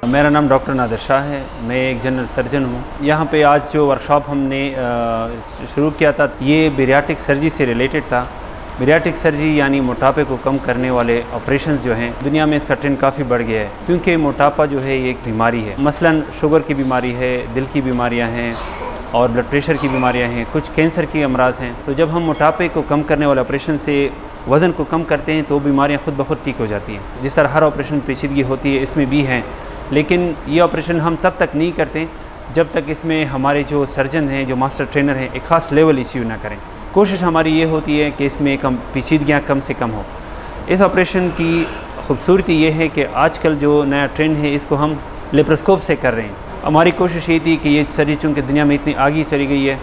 मेरा नाम डॉक्टर नादिर शाह है। मैं एक जनरल सर्जन हूँ। यहाँ पे आज जो वर्कशॉप हमने शुरू किया था ये बेरियाट्रिक सर्जरी से रिलेटेड था। बेरियाट्रिक सर्जरी यानी मोटापे को कम करने वाले ऑपरेशन जो हैं, दुनिया में इसका ट्रेंड काफ़ी बढ़ गया है, क्योंकि मोटापा जो है ये एक बीमारी है। मसलन शुगर की बीमारी है, दिल की बीमारियाँ हैं और ब्लड प्रेशर की बीमारियाँ हैं, कुछ कैंसर की अमराज हैं। तो जब हम मोटापे को कम करने वाले ऑपरेशन से वज़न को कम करते हैं तो बीमारियाँ खुद ब खुद ठीक हो जाती हैं। जिस तरह हर ऑपरेशन पेचीदगी होती है, इसमें भी हैं, लेकिन ये ऑपरेशन हम तब तक नहीं करते जब तक इसमें हमारे जो सर्जन हैं, जो मास्टर ट्रेनर हैं, एक ख़ास लेवल अचीव ना करें। कोशिश हमारी ये होती है कि इसमें पेचीदगियाँ कम से कम हो। इस ऑपरेशन की खूबसूरती ये है कि आजकल जो नया ट्रेंड है इसको हम लेप्रोस्कोप से कर रहे हैं। हमारी कोशिश ये थी कि ये सर्जरी चूँकि दुनिया में इतनी आगे चली गई है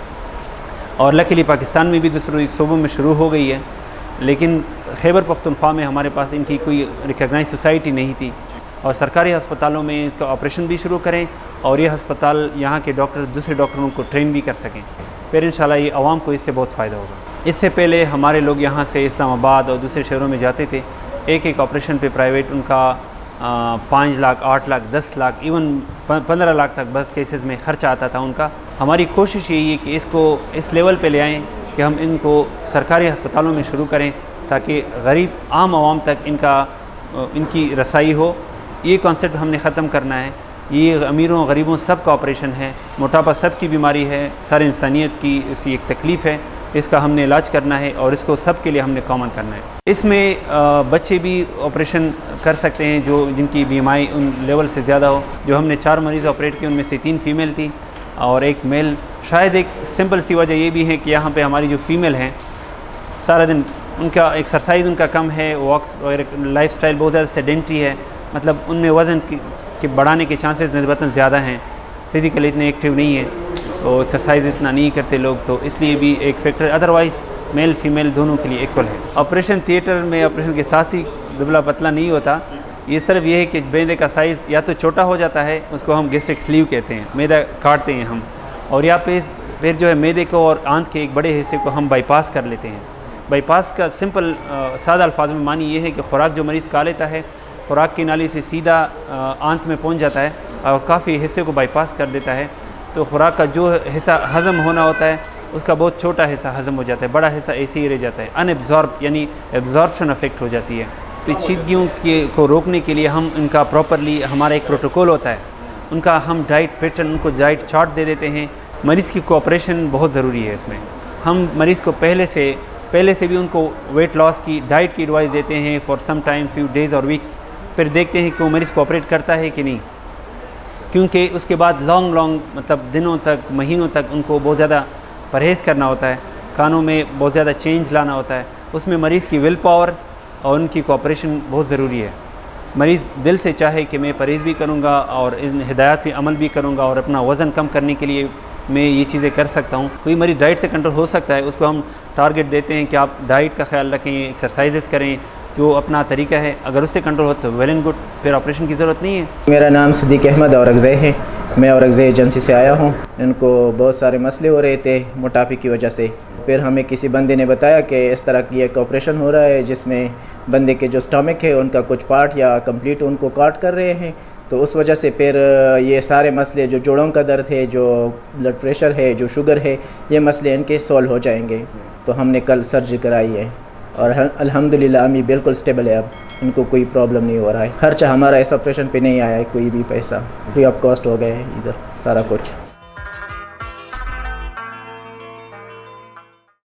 और लकीली पाकिस्तान में भी दूसरे सूबों में शुरू हो गई है, लेकिन खैबर पख्तूनख्वा में हमारे पास इनकी कोई रिकॉग्नाइज सोसाइटी नहीं थी और सरकारी अस्पतालों में इसका ऑपरेशन भी शुरू करें और ये अस्पताल यहाँ के डॉक्टर दूसरे डॉक्टरों को ट्रेन भी कर सकें। फिर इंशाल्लाह ये आवाम को इससे बहुत फ़ायदा होगा। इससे पहले हमारे लोग यहाँ से इस्लामाबाद और दूसरे शहरों में जाते थे, एक ऑपरेशन पे प्राइवेट उनका 5 लाख, 8 लाख, 10 लाख, इवन 15 लाख तक बस केसेस में ख़र्चा आता था उनका। हमारी कोशिश यही है कि इसको इस लेवल पे ले आएँ कि हम इनको सरकारी अस्पतालों में शुरू करें ताकि गरीब आम आवाम तक इनकी रसाई हो। ये कॉन्सेप्ट हमने ख़त्म करना है। ये अमीरों गरीबों सब का ऑपरेशन है। मोटापा सब की बीमारी है, सारी इंसानियत की इसकी एक तकलीफ़ है। इसका हमने इलाज करना है और इसको सब के लिए हमने कॉमन करना है। इसमें बच्चे भी ऑपरेशन कर सकते हैं जो जिनकी बीमारी उन लेवल से ज़्यादा हो। जो हमने 4 मरीज़ ऑपरेट किए उनमें से 3 फीमेल थी और 1 मेल। शायद एक सिंपल सी वजह ये भी है कि यहाँ पे हमारी जो फ़ीमेल हैं सारा दिन उनका एक्सरसाइज उनका कम है, वॉक वगैरह लाइफस्टाइल बहुत ज़्यादा सेडेंटरी है, मतलब उनमें वज़न के बढ़ाने के चांसेस निस्बतन ज़्यादा हैं, फिज़िकली इतने एक्टिव नहीं है, तो एक्सरसाइज इतना नहीं करते लोग, तो इसलिए भी एक फैक्टर। अदरवाइज़ मेल फीमेल दोनों के लिए इक्वल है। ऑपरेशन थिएटर में ऑपरेशन के साथ ही दुबला पतला नहीं होता। ये सिर्फ ये है कि मैदे का साइज़ या तो छोटा हो जाता है, उसको हम गैस्ट्रिक स्लीव कहते हैं, मैदा काटते हैं हम, और या फिर जो है मैदे को और आंत के एक बड़े हिस्से को हम बाईपास कर लेते हैं। बाईपास का सिंपल सादा अल्फाज में मानी ये है कि खुराक जो मरीज़ खा लेता है, खुराक की नाली से सीधा आंत में पहुंच जाता है और काफ़ी हिस्से को बाईपास कर देता है। तो खुराक का जो हिस्सा हज़म होना होता है उसका बहुत छोटा हिस्सा हज़म हो जाता है, बड़ा हिस्सा ऐसे ही रह जाता है। अनएब्जॉर्ब यानी एब्जॉर्प्शन अफेक्ट हो जाती है। पेचीदगियों को रोकने के लिए हम इनका प्रॉपरली हमारा एक प्रोटोकॉल होता है, उनका हम डाइट पैटर्न, उनको डाइट चार्ट दे देते हैं। मरीज़ की कोऑपरेशन बहुत ज़रूरी है इसमें। हम मरीज़ को पहले से भी उनको वेट लॉस की डाइट की एडवाइस देते हैं for some time, few days और वीक्स। फिर देखते हैं कि वो मरीज़ कोऑपरेट करता है कि नहीं, क्योंकि उसके बाद लॉन्ग मतलब दिनों तक, महीनों तक उनको बहुत ज़्यादा परहेज़ करना होता है, खानों में बहुत ज़्यादा चेंज लाना होता है। उसमें मरीज़ की विल पावर और उनकी कोऑपरेशन बहुत ज़रूरी है। मरीज़ दिल से चाहे कि मैं परहेज़ भी करूँगा और इन हिदायत पे अमल भी करूँगा और अपना वज़न कम करने के लिए मैं ये चीज़ें कर सकता हूँ। कोई मरीज़ डाइट से कंट्रोल हो सकता है, उसको हम टारगेट देते हैं कि आप डाइट का ख्याल रखें, एक्सरसाइजेस करें, जो अपना तरीका है। अगर उससे कंट्रोल हो तो वेल एंड गुड, फिर ऑपरेशन की ज़रूरत नहीं है। मेरा नाम सिद्दीक़ अहमद औरंगज़ई है। मैं औरंगज़ई एजेंसी से आया हूँ। इनको बहुत सारे मसले हो रहे थे मोटापे की वजह से। फिर हमें किसी बंदे ने बताया कि इस तरह की एक ऑपरेशन हो रहा है जिसमें बंदे के जो स्टमक है उनका कुछ पार्ट या कंप्लीट उनको काट कर रहे हैं। तो उस वजह से फिर ये सारे मसले, जो जोड़ों का दर्द है, जो ब्लड प्रेशर है, जो शुगर है, ये मसले इनके सॉल्व हो जाएंगे। तो हमने कल सर्जरी कराई है और अल्हम्दुलिल्लाह अम्मी बिल्कुल स्टेबल है। अब इनको कोई प्रॉब्लम नहीं हो रहा है। खर्चा हमारा इस ऑपरेशन पे नहीं आया है, कोई भी पैसा फ्री ऑफ कॉस्ट हो गया है इधर सारा कुछ।